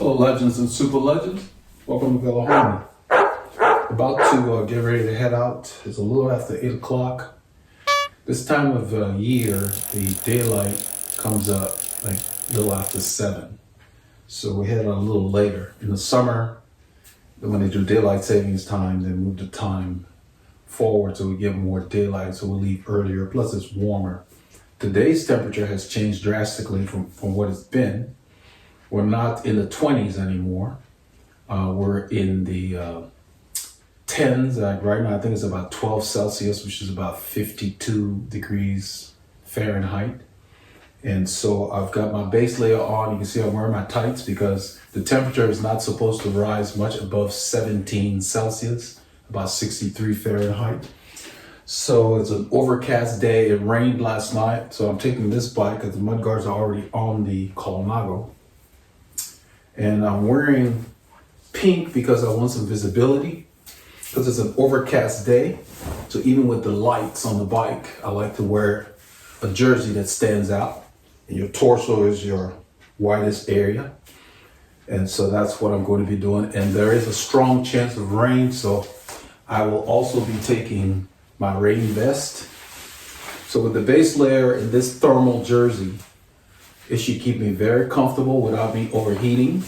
Hello, legends and super legends. Welcome to Veloharmony. About to get ready to head out. It's a little after 8 o'clock. This time of year, the daylight comes up like a little after 7. So we head out a little later. In the summer, when they do daylight savings time, they move the time forward so we get more daylight, so we leave earlier. Plus, it's warmer. Today's temperature has changed drastically from what it's been. We're not in the 20s anymore. We're in the 10s. Right now, I think it's about 12 Celsius, which is about 52 degrees Fahrenheit. And so I've got my base layer on. You can see I'm wearing my tights because the temperature is not supposed to rise much above 17 Celsius, about 63 Fahrenheit. So it's an overcast day. It rained last night, so I'm taking this bike because the mud guards are already on the Colnago. And I'm wearing pink because I want some visibility, because it's an overcast day. So even with the lights on the bike, I like to wear a jersey that stands out. And your torso is your widest area. And so that's what I'm going to be doing. And there is a strong chance of rain, so I will also be taking my rain vest. So with the base layer and this thermal jersey, it should keep me very comfortable without me overheating.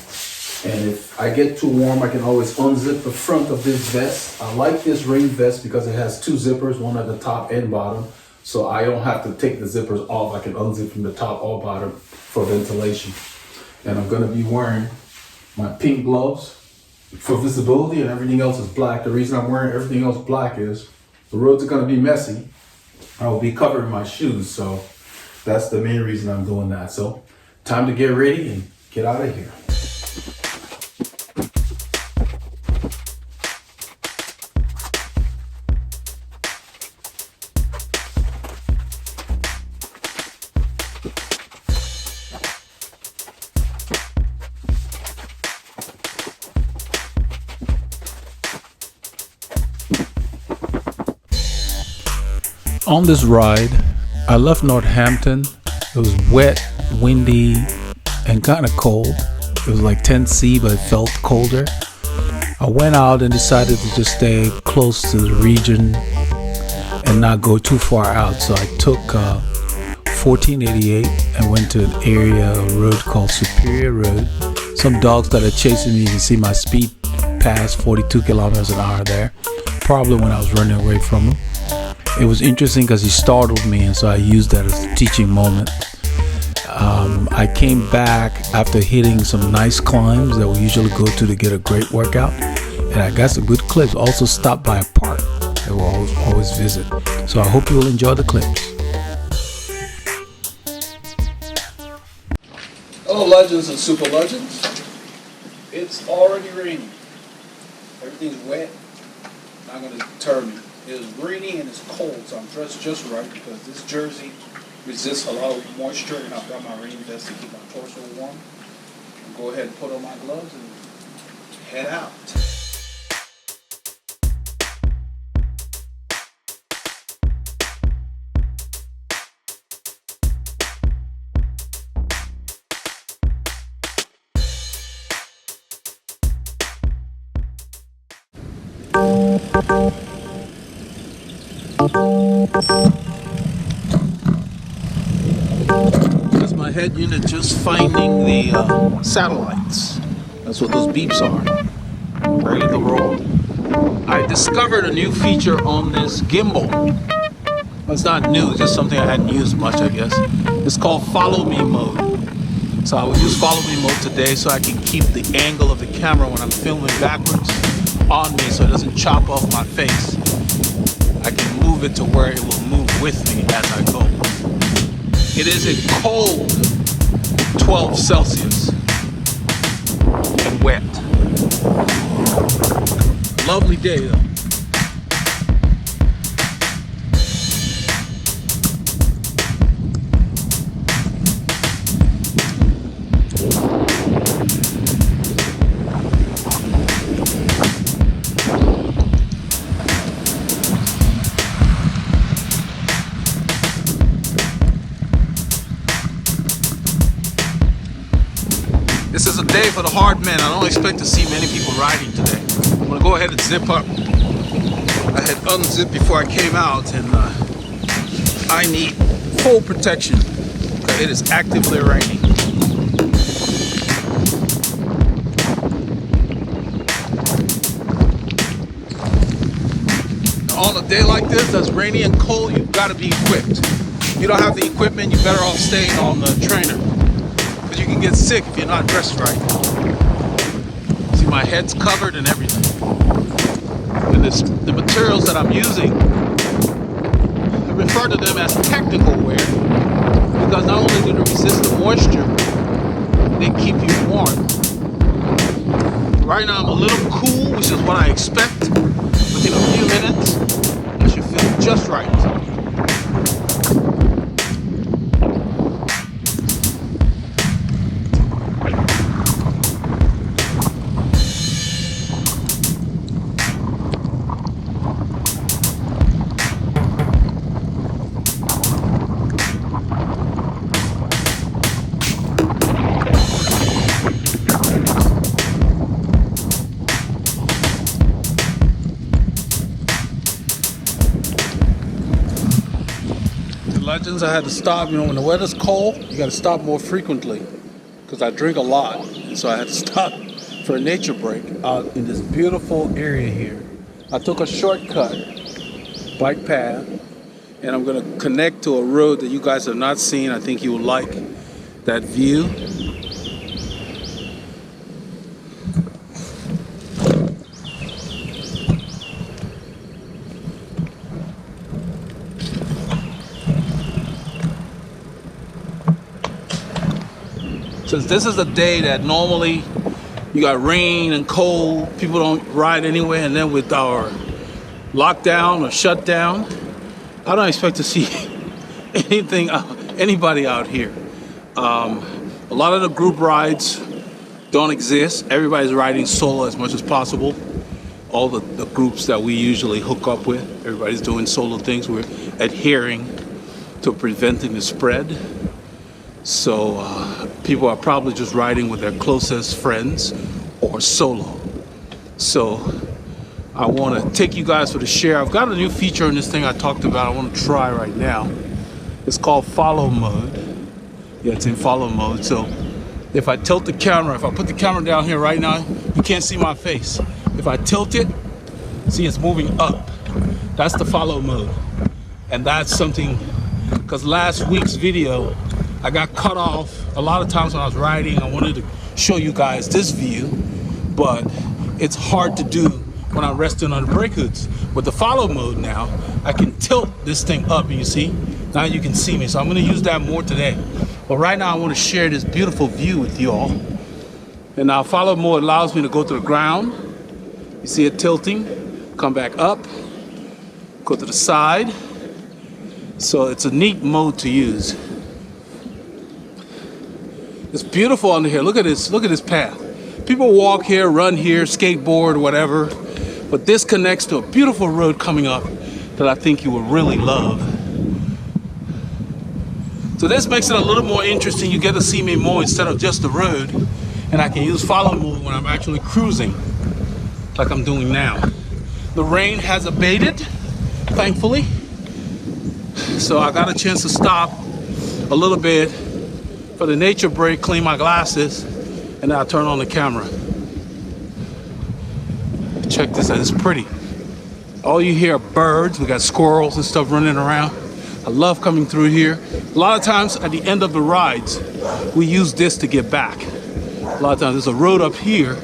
And if I get too warm, I can always unzip the front of this vest. I like this rain vest because it has 2 zippers, one at the top and bottom. So I don't have to take the zippers off. I can unzip from the top or bottom for ventilation. And I'm gonna be wearing my pink gloves for visibility, and everything else is black. The reason I'm wearing everything else black is the roads are gonna be messy. I will be covering my shoes, so that's the main reason I'm doing that. So time to get ready and get out of here. On this ride, I left Northampton. It was wet, windy, and kind of cold. It was like 10°C, but it felt colder. I went out and decided to just stay close to the region and not go too far out. So I took 1488 and went to an area, a road called Superior Road. Some dogs started chasing me. You can see my speed past 42 kilometers an hour there, probably when I was running away from him. It was interesting because he startled me, and so I used that as a teaching moment. I came back after hitting some nice climbs that we usually go to get a great workout, and I got some good clips. Also stopped by a park that we'll always visit. So I hope you will enjoy the clips. Hello, legends and super legends. It's already raining. Everything's wet. Not going to deter me. It is rainy and it's cold, so I'm dressed just right because this jersey resists a lot of moisture, and I've got my rain vest to keep my torso warm. I'll go ahead and put on my gloves and head out. That's my head unit just finding the satellites. That's what those beeps are. Ready to roll. I discovered a new feature on this gimbal. It's not new, it's just something I hadn't used much, I guess. It's called follow me mode. So I will use follow me mode today so I can keep the angle of the camera when I'm filming backwards on me so it doesn't chop off my face. I can move it to where it will move with me as I go. It is a cold 12 Celsius and wet. Lovely day though. This is a day for the hard men. I don't expect to see many people riding today. I'm gonna go ahead and zip up. I had unzipped before I came out, and I need full protection because it is actively raining. On a day like this that's rainy and cold, you've got to be equipped. If you don't have the equipment, you're better off staying on the trainer, because you can get sick if you're not dressed right. See, my head's covered and everything. And the materials that I'm using, I refer to them as technical wear, because not only do they resist the moisture, they keep you warm. Right now I'm a little cool, which is what I expect. Within a few minutes, I should feel just right. Legends, I had to stop. You know, when the weather's cold, you got to stop more frequently, because I drink a lot, and so I had to stop for a nature break out in this beautiful area here. I took a shortcut bike path, and I'm going to connect to a road that you guys have not seen. I think you will like that view. Since this is a day that normally you got rain and cold, people don't ride anywhere, and then with our lockdown or shutdown, I don't expect to see anybody out here. A lot of the group rides don't exist. Everybody's riding solo as much as possible. All the groups that we usually hook up with, everybody's doing solo things. We're adhering to preventing the spread. So people are probably just riding with their closest friends or solo. So I want to take you guys for the share. I've got a new feature in this thing I talked about. I want to try right now. It's called follow mode. Yeah, it's in follow mode. So if I tilt the camera, if I put the camera down here right now, you can't see my face. If I tilt it, see, it's moving up. That's the follow mode. And that's something, because last week's video, I got cut off a lot of times when I was riding. I wanted to show you guys this view, but it's hard to do when I'm resting on the brake hoods. With the follow mode now, I can tilt this thing up, and you see, now you can see me. So I'm gonna use that more today. But right now I wanna share this beautiful view with you all. And now follow mode allows me to go to the ground. You see it tilting, come back up, go to the side. So it's a neat mode to use. It's beautiful under here. Look at this path. People walk here, run here, skateboard, whatever. But this connects to a beautiful road coming up that I think you will really love. So this makes it a little more interesting. You get to see me more instead of just the road. And I can use follow mode when I'm actually cruising, like I'm doing now. The rain has abated, thankfully. So I got a chance to stop a little bit for the nature break, clean my glasses, and then I'll turn on the camera. Check this out, it's pretty. All you hear are birds. We got squirrels and stuff running around. I love coming through here. A lot of times at the end of the rides, we use this to get back. A lot of times there's a road up here.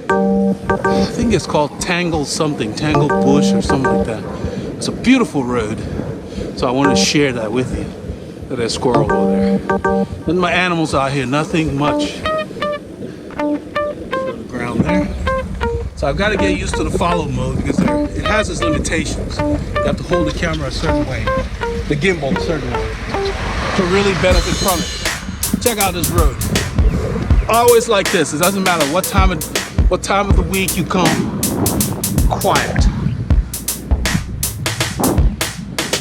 I think it's called Tangle something, Tangle Bush or something like that. It's a beautiful road. So I want to share that with you. Look at that squirrel over there. Then my animals out here, nothing much. Show the ground there. So I've got to get used to the follow mode because it has its limitations. You have to hold the camera a certain way, the gimbal a certain way, to really benefit from it. Check out this road. Always like this. It doesn't matter what time of the week you come. Quiet.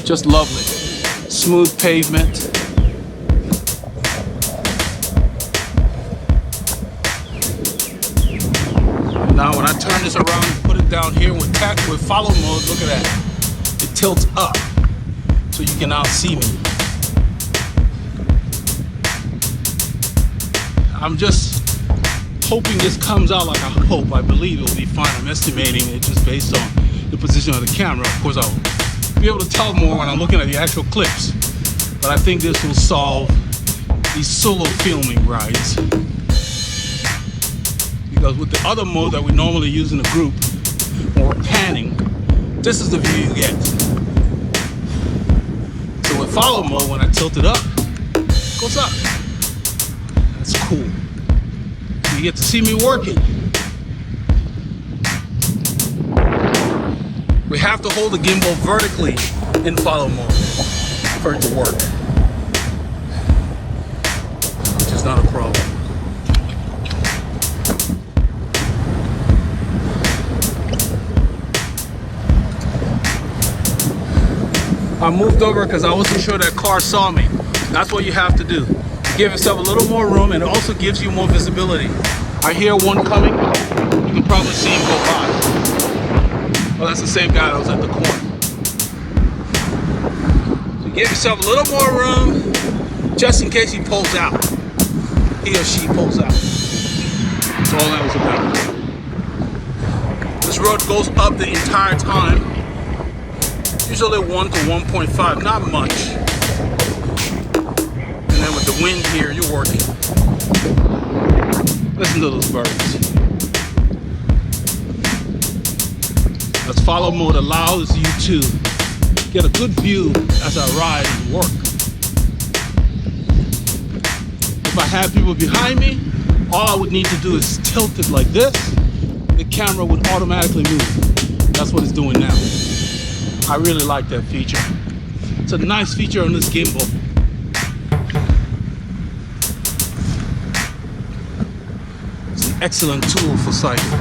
Just lovely. Smooth pavement. Now when I turn this around and put it down here with follow mode, look at that. It tilts up so you can now see me. I'm just hoping this comes out like I hope. I believe it will be fine. I'm estimating it just based on the position of the camera. Of course, I'll be able to tell more when I'm looking at the actual clips. But I think this will solve these solo filming rides. Because with the other mode that we normally use in a group, when we're panning, this is the view you get. So with follow mode, when I tilt it up, it goes up. That's cool. You get to see me working. We have to hold the gimbal vertically in follow mode for it to work, which is not a problem. I moved over because I wasn't sure that car saw me. That's what you have to do. Give yourself a little more room, and it also gives you more visibility. I hear one coming. You can probably see him go by. Well, that's the same guy that was at the corner. So give yourself a little more room, just in case he pulls out. He or she pulls out. That's all that was about. This road goes up the entire time. Usually 1 to 1.5, not much. And then with the wind here, you're working. Listen to those birds. As follow mode allows you to get a good view as I ride and work. If I had people behind me, all I would need to do is tilt it like this. The camera would automatically move. That's what it's doing now. I really like that feature. It's a nice feature on this gimbal. It's an excellent tool for cycling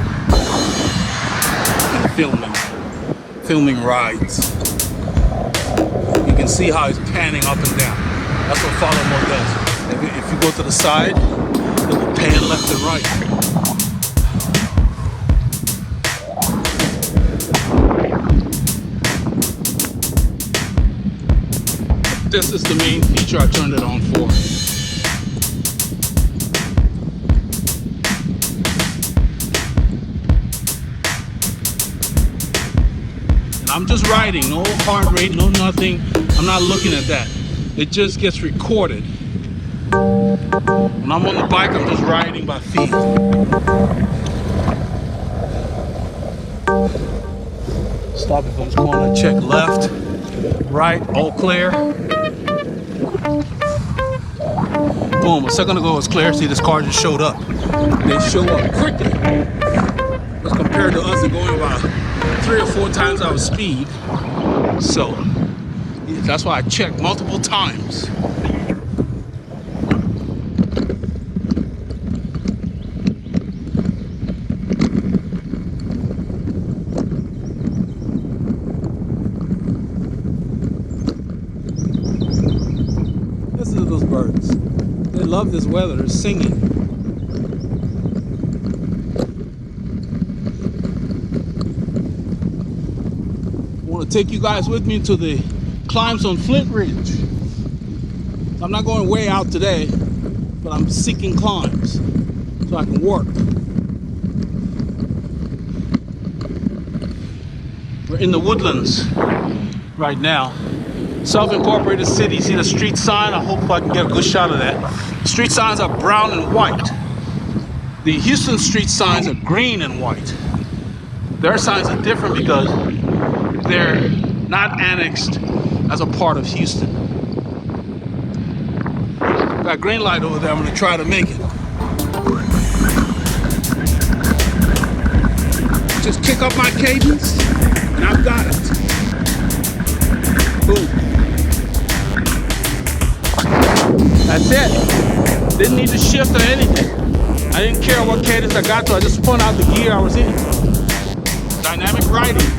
and filming rides. You can see how it's panning up and down. That's what follow mode does. If you go to the side, it will pan left and right. This is the main feature I turned it on for. And I'm just riding, no heart rate, no nothing. I'm not looking at that. It just gets recorded. When I'm on the bike, I'm just riding by feel. Stop if I'm going to check left, right, all clear. Boom, a second ago it was clear. See, this car just showed up. They show up quickly as compared to us going about 3 or 4 times our speed. So that's why I checked multiple times. Listen to those birds. They love this weather. They're singing. I want to take you guys with me to the climbs on Flint Ridge. I'm not going way out today, but I'm seeking climbs so I can work. We're in the woodlands right now. Self-incorporated city. See the street sign? I hope I can get a good shot of that. Street signs are brown and white. The Houston street signs are green and white. Their signs are different because they're not annexed as a part of Houston. Got green light over there. I'm going to try to make it. Just kick up my cadence and I've got it. Boom. That's it. Didn't need to shift or anything. I didn't care what cadence I got to. I just spun out the gear I was in. Dynamic riding.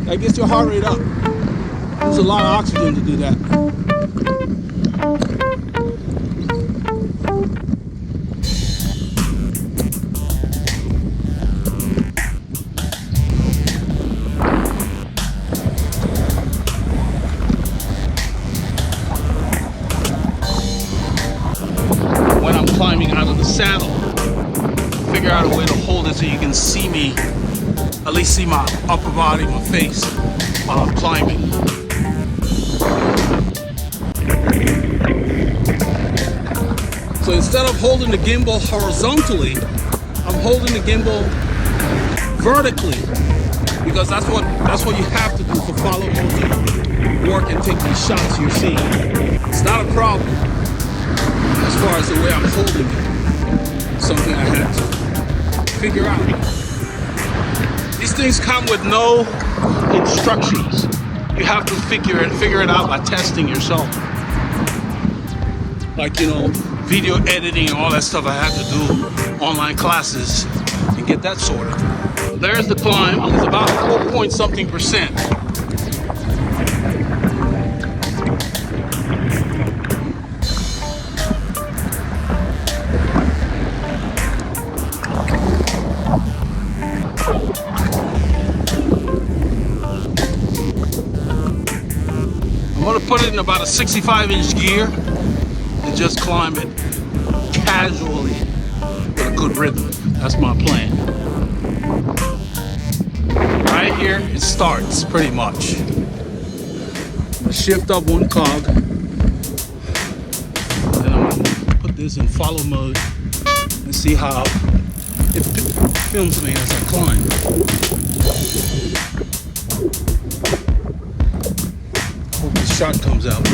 That gets your heart rate up. There's a lot of oxygen to do that. When I'm climbing out of the saddle, figure out a way to hold it so you can see me, at least see my upper body, my face, while I'm climbing. So instead of holding the gimbal horizontally, I'm holding the gimbal vertically, because that's what you have to do for follow mode to work and take these shots you're seeing. It's not a problem as far as the way I'm holding it. Something I had to figure out. These things come with no instructions. You have to figure it out by testing yourself. Like, you know, video editing and all that stuff I had to do, online classes, and get that sorted. There's the climb. It's about 4 something percent. I'm gonna put it in about a 65-inch gear and just climb it casually with a good rhythm. That's my plan. Right here, it starts pretty much. I'm gonna shift up one cog, and I'm gonna put this in follow mode and see how it films me as I climb. Hope this shot comes out.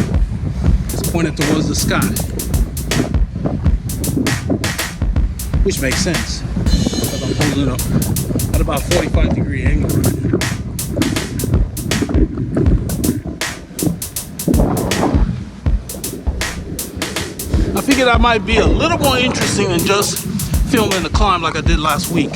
It's pointed towards the sky, which makes sense because I'm holding up at about 45-degree angle right now. I figured that might be a little more interesting than just filming the climb like I did last week.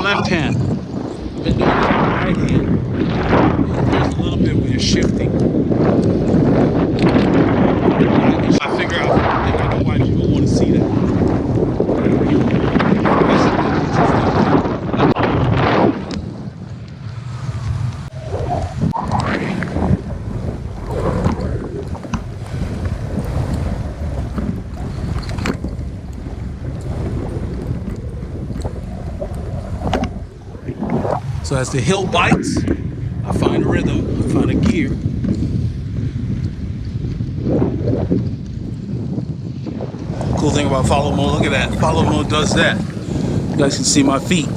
Left hand. I've been doing it with my right hand. There's a little bit where you're shifting. I figure out why people want to see that. So as the hill bites, I find a rhythm, I find a gear. Cool thing about follow mode, look at that. Follow mode does that. You guys can see my feet.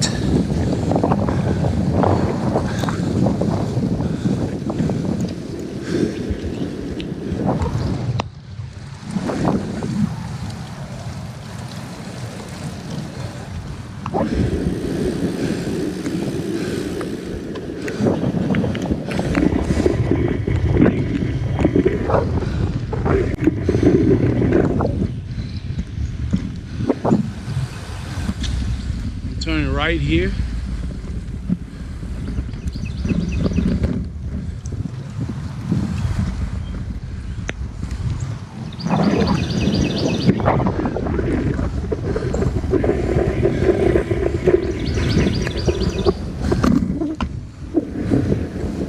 Turning right here.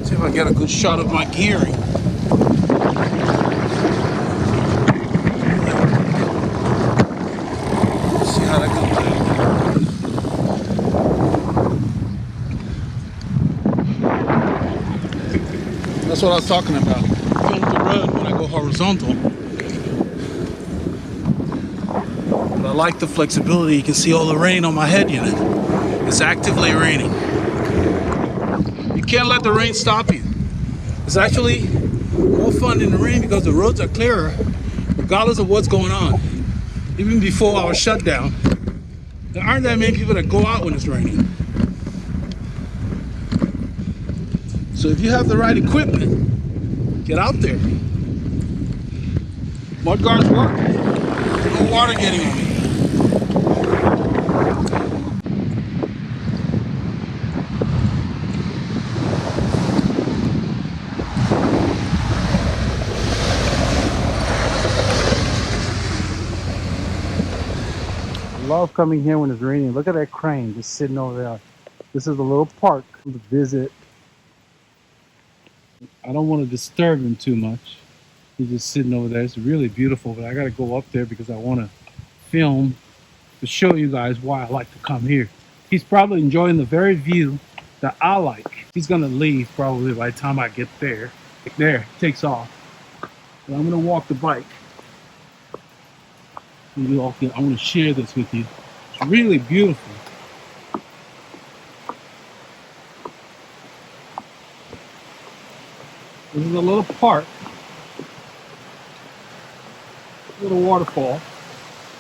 See if I get a good shot of my gearing. See how that goes. That's what I was talking about. Film the road when I go horizontal. But I like the flexibility. You can see all the rain on my head unit. It's actively raining. You can't let the rain stop you. It's actually more fun in the rain because the roads are clearer regardless of what's going on. Even before our shutdown, there aren't that many people that go out when it's raining. So if you have the right equipment, get out there. Mud guards work. No water getting on me. I love coming here when it's raining. Look at that crane just sitting over there. This is a little park to visit. I don't want to disturb him too much. He's just sitting over there. It's really beautiful, but I got to go up there because I want to film to show you guys why I like to come here. He's probably enjoying the very view that I like. He's going to leave probably by the time I get there. There, takes off. And I'm going to walk the bike. I want to share this with you. It's really beautiful. This is a little park, a little waterfall.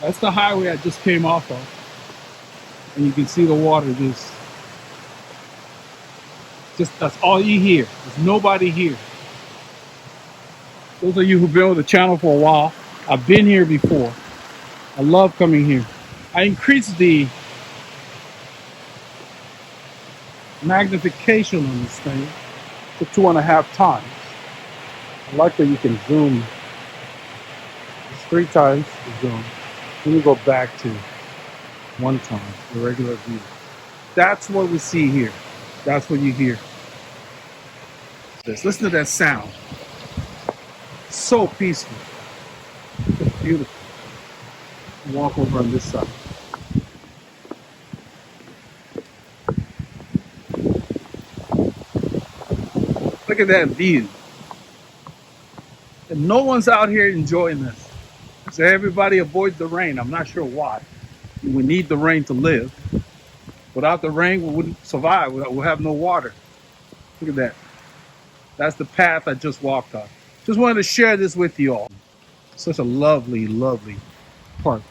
That's the highway I just came off of. And you can see the water just that's all you hear. There's nobody here. Those of you who've been with the channel for a while, I've been here before. I love coming here. I increased the magnification on this thing to 2.5 times. I like that you can zoom. It's 3 times the zoom. Let me go back to 1 time, the regular view. That's what we see here. That's what you hear. Listen to that sound. So peaceful. It's beautiful. Walk over on this side. Look at that view. And no one's out here enjoying this. So everybody avoids the rain. I'm not sure why. We need the rain to live. Without the rain, we wouldn't survive. We'll have no water. Look at that. That's the path I just walked on. Just wanted to share this with you all. Such a lovely, lovely park.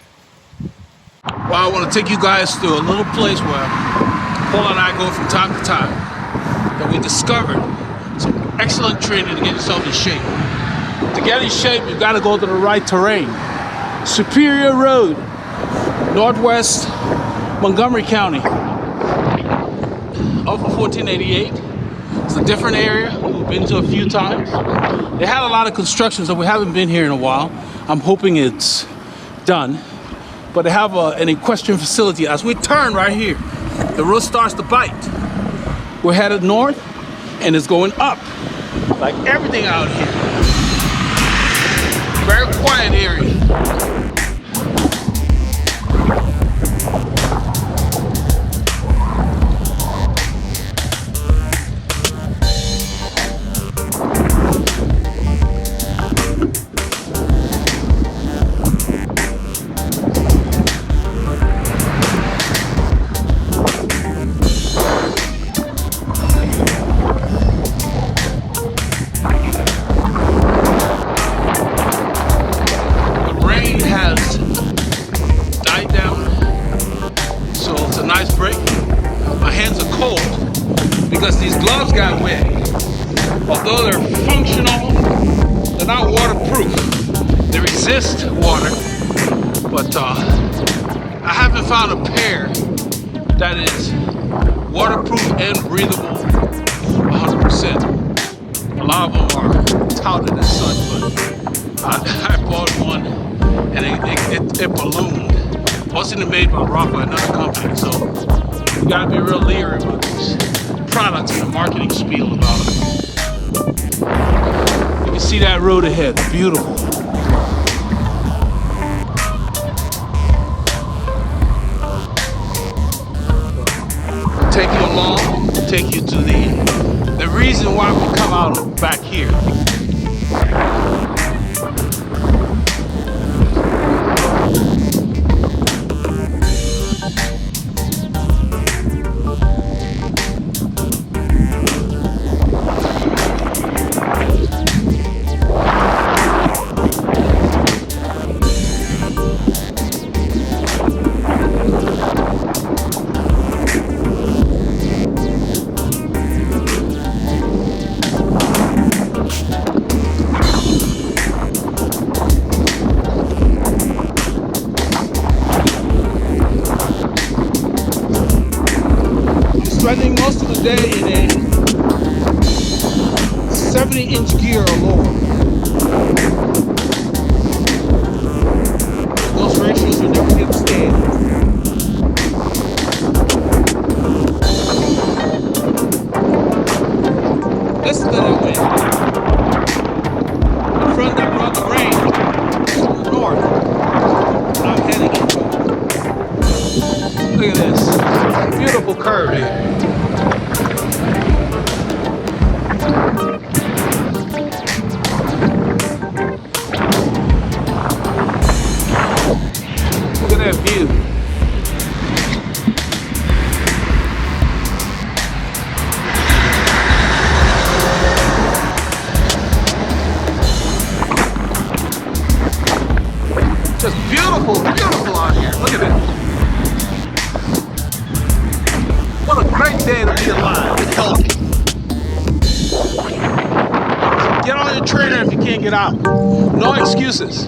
Well, I want to take you guys to a little place where Paul and I go from time to time that we discovered some excellent training to get yourself in shape. To get in shape, you've got to go to the right terrain. Superior Road, Northwest Montgomery County. Off of 1488. It's a different area. We've been to a few times. They had a lot of construction, so we haven't been here in a while. I'm hoping it's done. But they have an equestrian facility. As we turn right here, the road starts to bite. We're headed north, and it's going up. Like everything out here. Very quiet area. Because these gloves got wet. Although they're functional, they're not waterproof. They resist water, but I haven't found a pair that is waterproof and breathable 100%. A lot of them are touted as such, but I bought one and it ballooned. It wasn't made by Rafa, another company, so you gotta be real leery about these products and the marketing spiel about it. You can see that road ahead, beautiful. Take you along, take you to the reason why we come out back here. Spending most of the day in a 70-inch gear or lower. Those ratios will never get stayed. Listen to that wind. The front that brought the rain from the north. I'm heading into it. Look at this. Beautiful curve here. Look at that view. Just beautiful, beautiful out here. Look at that. What a great day to be alive and healthy. Get on your trainer if you can't get out. No excuses.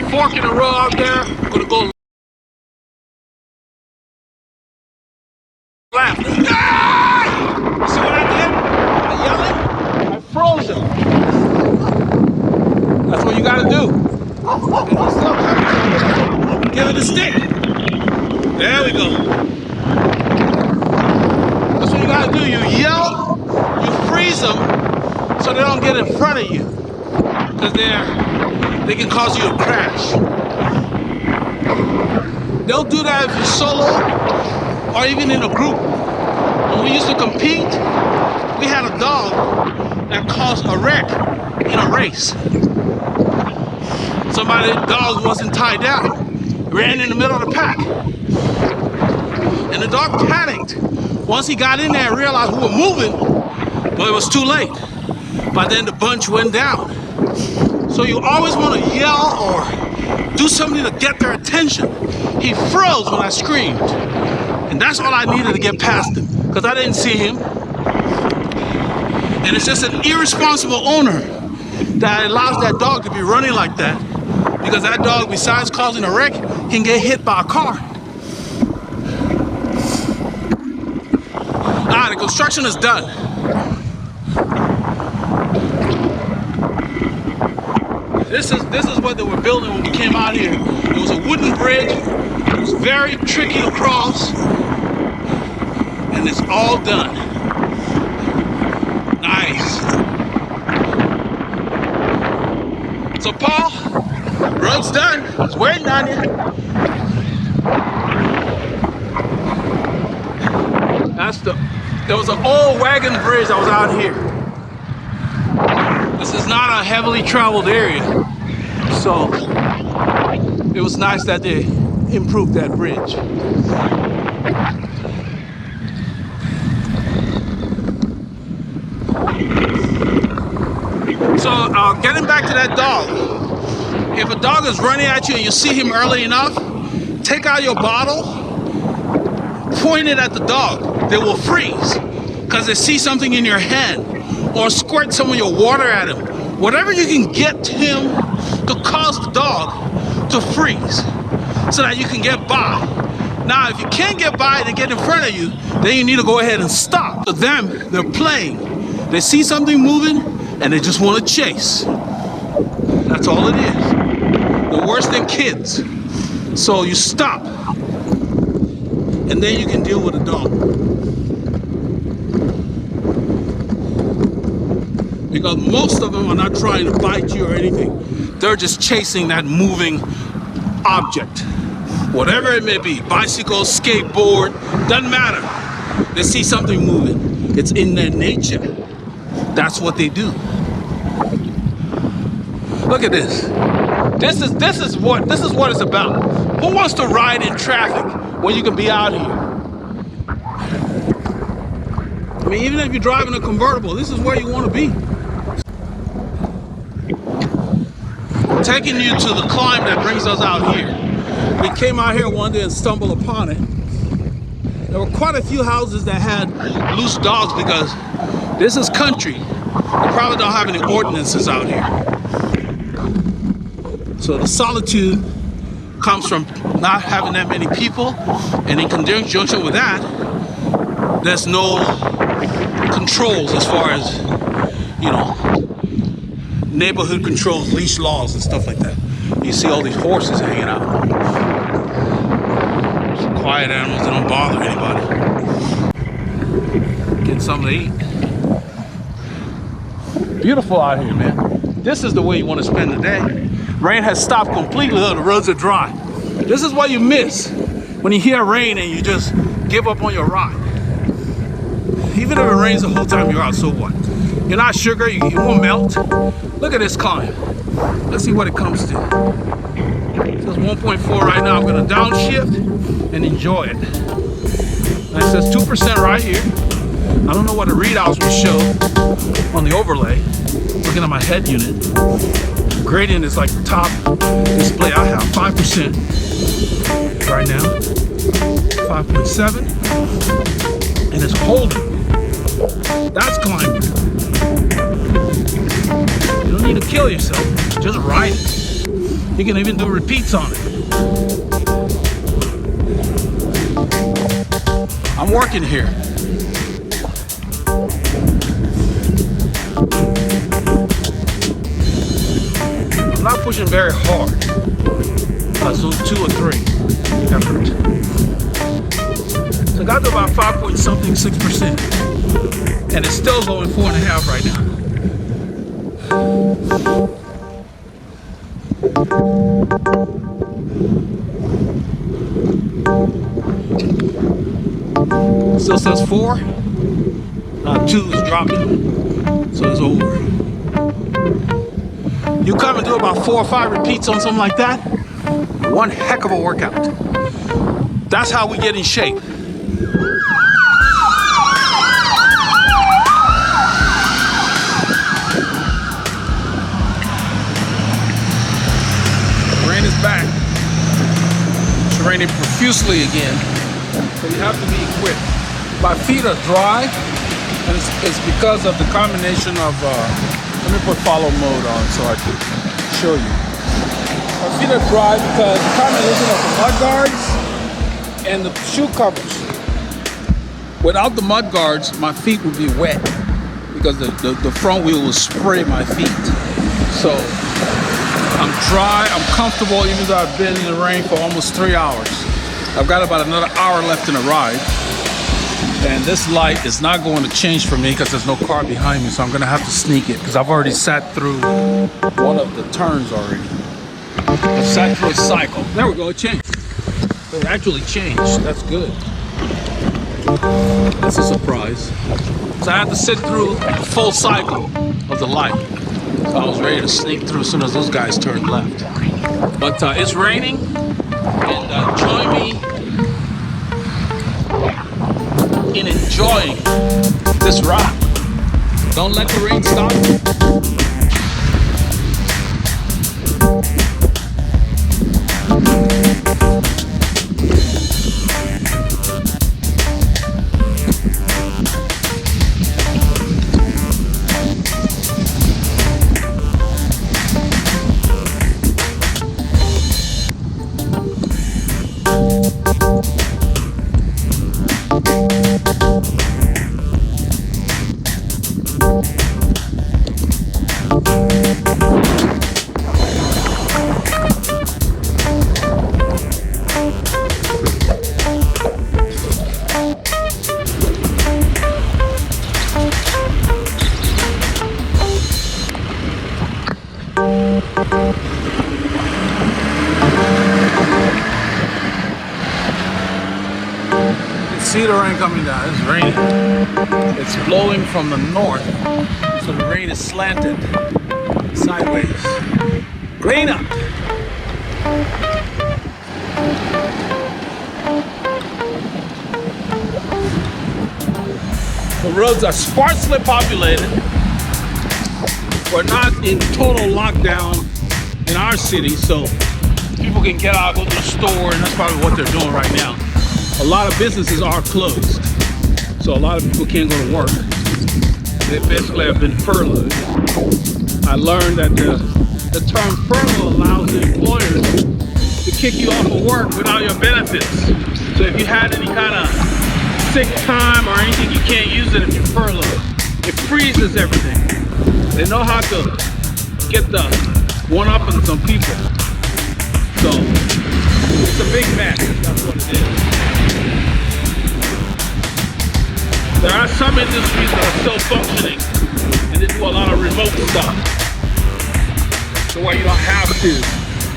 Fork in the road out there. I'm gonna go left. Ah! See what I did? I yelling. I froze him. That's what you gotta do. And he's still coming. Give it a stick. There we go. That's what you gotta do. You yell. You freeze them so they don't get in front of you, because they can cause you a crash. They'll do that if you're solo or even in a group. When we used to compete, we had a dog that caused a wreck in a race. Somebody's dog wasn't tied down, ran in the middle of the pack. And the dog panicked. Once he got in there and realized we were moving, but it was too late. By then the bunch went down. So you always want to yell or do something to get their attention. He froze when I screamed. And that's all I needed to get past him, because I didn't see him. And it's just an irresponsible owner that allows that dog to be running like that, because that dog, besides causing a wreck, can get hit by a car. The construction is done. This is what they were building when we came out here. It was a wooden bridge. It was very tricky to cross. And it's all done. Nice. So Paul, road's done. It's waiting on you. There was an old wagon bridge that was out here. This is not a heavily traveled area. So it was nice that they improved that bridge. So getting back to that dog. If a dog is running at you and you see him early enough, take out your bottle, point it at the dog. They will freeze because they see something in your hand, or squirt some of your water at him Whatever you can get him to cause the dog to freeze so that you can get by. Now, if you can't get by and they get in front of you, then you need to go ahead and stop. For them, they're playing. They see something moving and they just want to chase. That's all it is. They're worse than kids. So you stop and then you can deal with a dog. Because most of them are not trying to bite you or anything. They're just chasing that moving object. Whatever it may be, bicycle, skateboard, doesn't matter. They see something moving. It's in their nature. That's what they do. Look at this. This is what it's about. Who wants to ride in traffic when you can be out here? I mean, even if you're driving a convertible, this is where you want to be. Taking you to the climb that brings us out here. We came out here one day and stumbled upon it. There were quite a few houses that had loose dogs because this is country. They probably don't have any ordinances out here. So the solitude comes from not having that many people, and in conjunction with that, there's no controls as far as, you know, neighborhood controls, leash laws and stuff like that. You see all these horses hanging out. Some quiet animals that don't bother anybody. Getting something to eat. Beautiful out here, man. This is the way you want to spend the day. Rain has stopped completely, the roads are dry. This is what you miss when you hear rain and you just give up on your ride. Even if it rains the whole time you're out, so what? You're not sugar, you won't melt. Look at this climb. Let's see what it comes to. It says 1.4 right now. I'm gonna downshift and enjoy it. And it says 2% right here. I don't know what the readouts will show on the overlay. Looking at my head unit. Gradient is like the top display I have. 5% right now. 5.7. And it's holding. That's climbing. You don't need to kill yourself. Just ride it. You can even do repeats on it. I'm working here. I'm not pushing very hard. So 2 or 3 effort. So I got to about 5 point something, 6%. And it's still going 4.5 right now. Still says 4. Now 2 is dropping. So it's over. You come and do about 4 or 5 repeats on something like that. One heck of a workout. That's how we get in shape. Back. It's raining profusely again, so you have to be equipped. My feet are dry, and it's because of the combination of, let me put follow mode on so I can show you. My feet are dry because the combination of the mud guards and the shoe covers. Without the mud guards, my feet would be wet because the front wheel will spray my feet. So I'm dry, I'm comfortable, even though I've been in the rain for almost 3 hours. I've got about another hour left in the ride. And this light is not going to change for me because there's no car behind me, so I'm gonna have to sneak it because I've already sat through one of the turns already. I've sat through a cycle. There we go, it changed. It actually changed, that's good. That's a surprise. So I had to sit through the full cycle of the light. So I was ready to sneak through as soon as those guys turned left. But it's raining, and join me in enjoying this ride. Don't let the rain stop you. see the rain coming down. It's raining. It's blowing from the north, so the rain is slanted sideways. Rain up. The roads are sparsely populated. We're not in total lockdown in our city, so people can get out, go to the store, and that's probably what they're doing right now. A lot of businesses are closed, so a lot of people can't go to work. They basically have been furloughed. I learned that the term furlough allows the employers to kick you off of work without your benefits. So if you had any kind of sick time or anything, you can't use it if you're furloughed. It freezes everything. They know how to get the one-up on some people. So it's a big mess. That's what it is. There are some industries that are still functioning, and they do a lot of remote stuff. So where you don't have to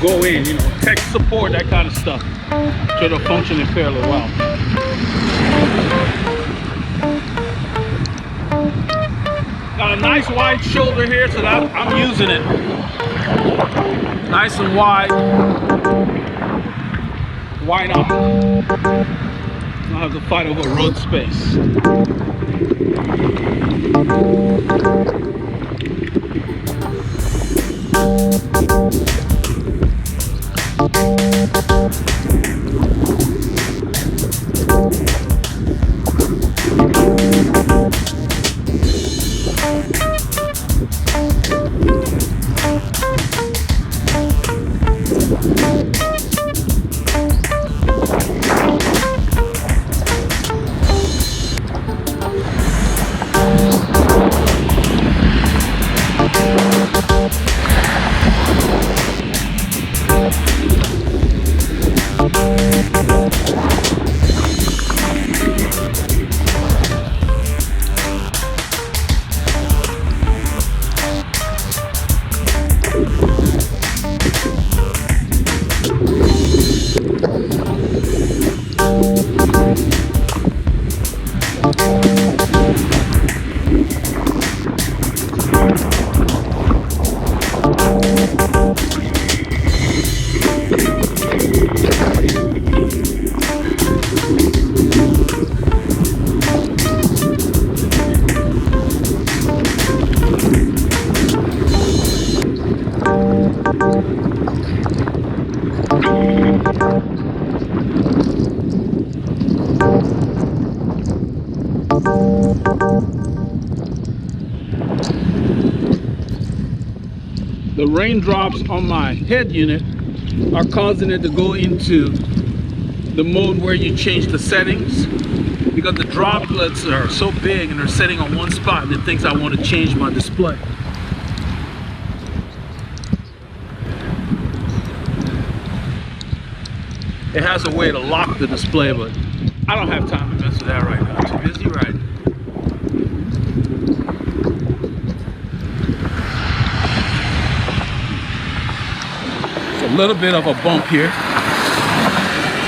go in, you know, tech support, that kind of stuff. So they're functioning fairly well. Got a nice wide shoulder here, so that I'm using it. Nice and wide. Why not? Don't have to fight over road space. The raindrops on my head unit are causing it to go into the mode where you change the settings, because the droplets are so big and they're sitting on one spot, and it thinks I want to change my display. It has a way to lock the display, but I don't have time to mess with that right now. I'm too busy riding. A little bit of a bump here.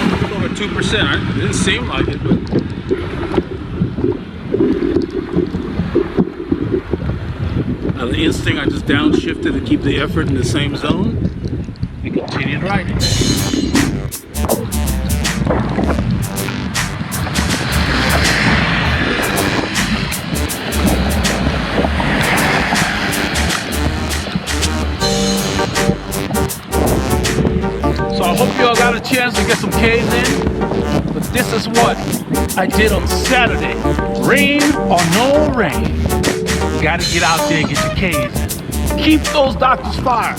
It's over 2%. It didn't seem like it, but out of the instinct, I just downshifted to keep the effort in the same zone and continued riding. So I hope you all got a chance to get some K's in, but this is what I did on Saturday. Rain or no rain, you gotta get out there and get your K's in. Keep those doctors fired.